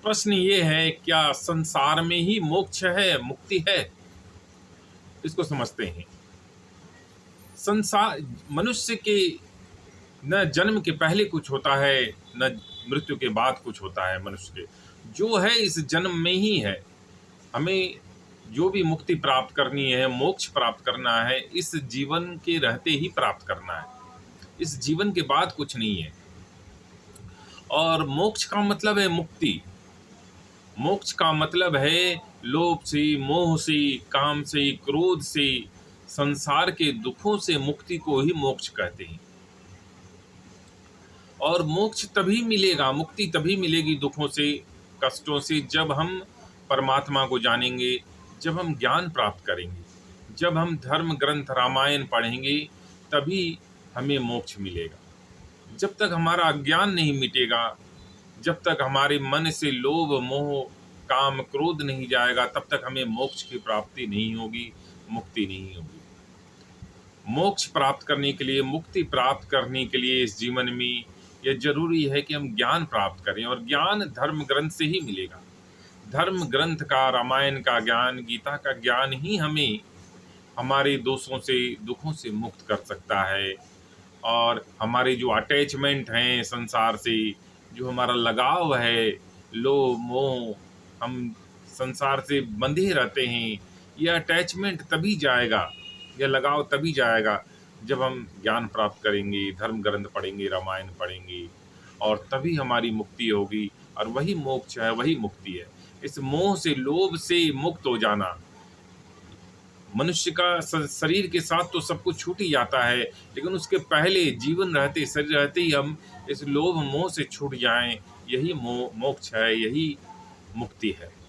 प्रश्न ये है, क्या संसार में ही मोक्ष है, मुक्ति है? इसको समझते हैं। संसार मनुष्य के न जन्म के पहले कुछ होता है, न मृत्यु के बाद कुछ होता है। मनुष्य के जो है इस जन्म में ही है। हमें जो भी मुक्ति प्राप्त करनी है, मोक्ष प्राप्त करना है, इस जीवन के रहते ही प्राप्त करना है। इस जीवन के बाद कुछ नहीं है। और मोक्ष का मतलब है मुक्ति। मोक्ष का मतलब है लोभ से, मोह से, काम से, क्रोध से, संसार के दुखों से मुक्ति को ही मोक्ष कहते हैं। और मोक्ष तभी मिलेगा, मुक्ति तभी मिलेगी दुखों से, कष्टों से, जब हम परमात्मा को जानेंगे, जब हम ज्ञान प्राप्त करेंगे, जब हम धर्म ग्रंथ रामायण पढ़ेंगे, तभी हमें मोक्ष मिलेगा। जब तक हमारा अज्ञान नहीं मिटेगा, जब तक हमारे मन से लोभ, मोह, काम, क्रोध नहीं जाएगा, तब तक हमें मोक्ष की प्राप्ति नहीं होगी, मुक्ति नहीं होगी। मोक्ष प्राप्त करने के लिए, मुक्ति प्राप्त करने के लिए इस जीवन में यह जरूरी है कि हम ज्ञान प्राप्त करें। और ज्ञान धर्म ग्रंथ से ही मिलेगा। धर्म ग्रंथ का, रामायण का ज्ञान, गीता का ज्ञान ही हमें हमारे दोषों से, दुखों से मुक्त कर सकता है। और हमारे जो अटैचमेंट हैं संसार से, जो हमारा लगाव है, लोभ, मोह, हम संसार से बंधे रहते हैं, यह अटैचमेंट तभी जाएगा, यह लगाव तभी जाएगा जब हम ज्ञान प्राप्त करेंगे, धर्म ग्रंथ पढ़ेंगे, रामायण पढ़ेंगे, और तभी हमारी मुक्ति होगी। और वही मोक्ष है, वही मुक्ति है। इस मोह से, लोभ से मुक्त हो जाना। मनुष्य का शरीर के साथ तो सब कुछ छूट ही जाता है, लेकिन उसके पहले जीवन रहते, शरीर रहते ही हम इस लोभ मोह से छूट जाएं, यही मोक्ष है, यही मुक्ति है।